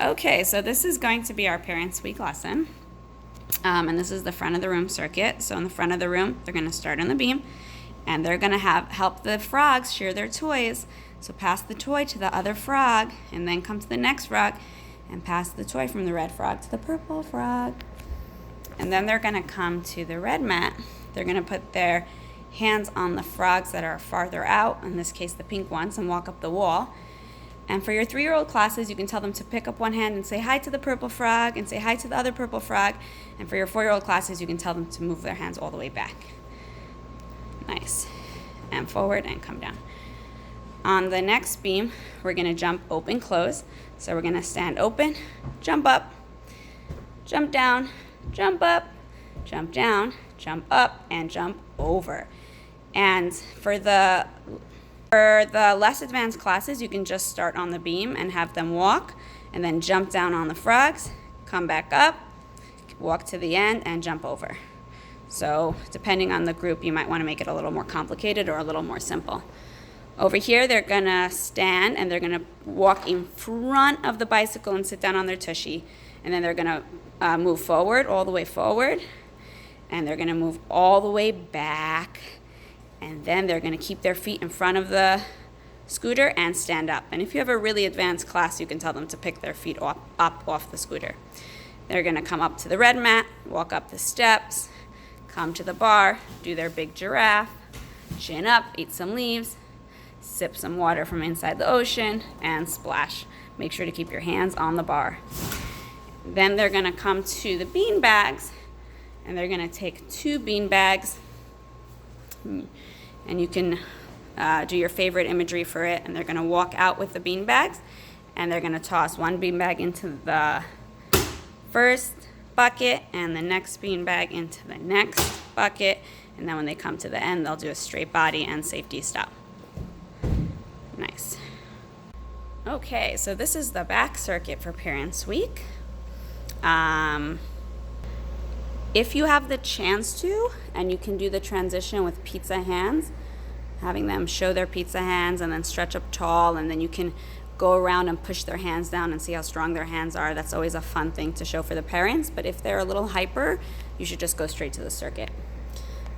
Okay, so this is going to be our Parents Week lesson. And this is the front of the room circuit. So in the front of the room, they're going to start on the beam, and they're going to help the frogs share their toys. So pass the toy to the other frog, and then come to the next frog, and pass the toy from the red frog to the purple frog. And then they're going to come to the red mat. They're going to put their hands on the frogs that are farther out, in this case the pink ones, and walk up the wall. And for your 3-year-old classes, you can tell them to pick up one hand and say hi to the purple frog and say hi to the other purple frog. And for your 4-year-old classes, you can tell them to move their hands all the way back. Nice. And forward and come down. On the next beam, we're going to jump, open, close. So we're going to stand open, jump up, jump down, jump up, jump down, jump up, and jump over. And for the less advanced classes, you can just start on the beam and have them walk, and then jump down on the frogs, come back up, walk to the end, and jump over. So depending on the group, you might want to make it a little more complicated or a little more simple. Over here, they're going to stand, and they're going to walk in front of the bicycle and sit down on their tushy. And then they're going to move forward, all the way forward. And they're going to move all the way back. And then they're going to keep their feet in front of the scooter and stand up. And if you have a really advanced class, you can tell them to pick their feet up off the scooter. They're going to come up to the red mat, walk up the steps, come to the bar, do their big giraffe, chin up, eat some leaves, sip some water from inside the ocean, and splash. Make sure to keep your hands on the bar. Then they're going to come to the bean bags, and they're going to take 2 bean bags. And you can do your favorite imagery for it. And they're going to walk out with the bean bags, and they're going to toss one bean bag into the first bucket and the next bean bag into the next bucket. And then when they come to the end, they'll do a straight body and safety stop. Nice. Okay, so this is the back circuit for Parents Week. If you have the chance to, and you can do the transition with pizza hands, having them show their pizza hands and then stretch up tall, and then you can go around and push their hands down and see how strong their hands are. That's always a fun thing to show for the parents, but if they're a little hyper, you should just go straight to the circuit.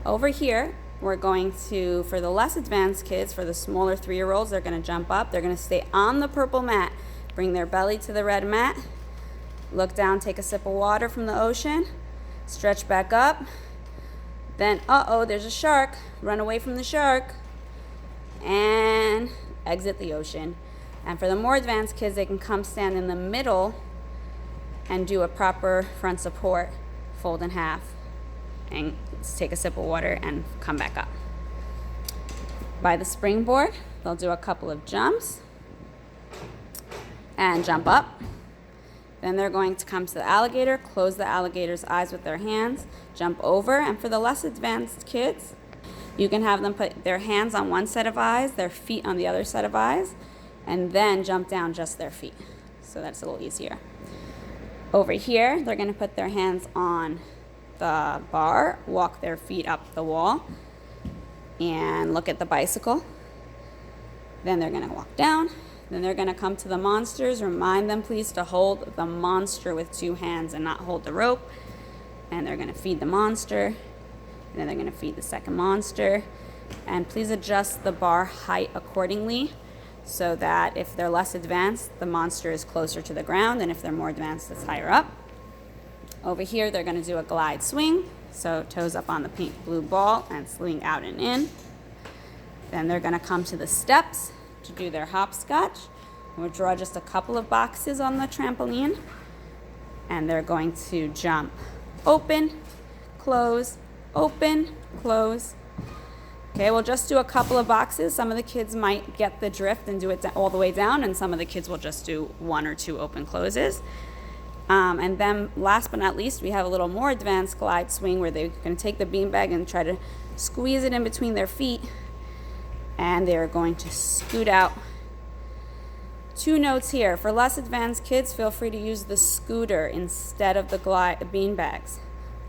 Over here, we're going to, for the less advanced kids, for the smaller 3-year-olds, they're going to jump up. They're going to stay on the purple mat, bring their belly to the red mat, look down, take a sip of water from the ocean, stretch back up, then there's a shark, run away from the shark, and exit the ocean. And for the more advanced kids, they can come stand in the middle and do a proper front support, fold in half, and take a sip of water and come back up. By the springboard, they'll do a couple of jumps and jump up. Then they're going to come to the alligator, close the alligator's eyes with their hands, jump over. And for the less advanced kids, you can have them put their hands on one set of eyes, their feet on the other set of eyes, and then jump down just their feet. So that's a little easier. Over here, they're going to put their hands on the bar, walk their feet up the wall, and look at the bicycle. Then they're going to walk down. Then they're going to come to the monsters. Remind them, please, to hold the monster with 2 hands and not hold the rope. And they're going to feed the monster. And then they're going to feed the second monster. And please adjust the bar height accordingly so that if they're less advanced, the monster is closer to the ground, and if they're more advanced, it's higher up. Over here, they're going to do a glide swing. So toes up on the pink blue ball and swing out and in. Then they're going to come to the steps to do their hopscotch. We'll draw just a couple of boxes on the trampoline, and they're going to jump open, close, open, close. Okay, we'll just do a couple of boxes. Some of the kids might get the drift and do it all the way down, and some of the kids will just do 1 or 2 open closes. And then last but not least, we have a little more advanced glide swing where they're going to take the beanbag and try to squeeze it in between their feet, and they're going to scoot out. 2 notes here. For less advanced kids, feel free to use the scooter instead of the beanbags.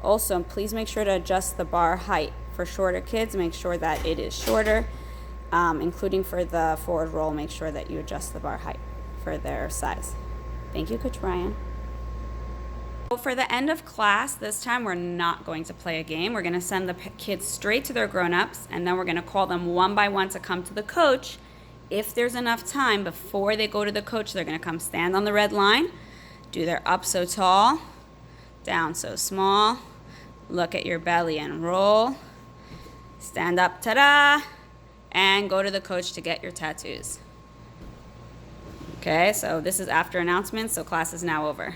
Also, please make sure to adjust the bar height. For shorter kids, make sure that it is shorter, including for the forward roll, make sure that you adjust the bar height for their size. Thank you, Coach Brian. So for the end of class, this time we're not going to play a game. We're going to send the kids straight to their grown-ups, and then we're going to call them one by one to come to the coach. If there's enough time before they go to the coach, they're going to come stand on the red line, do their up so tall, down so small, look at your belly and roll, stand up, ta-da, and go to the coach to get your tattoos. Okay, so this is after announcements, so class is now over.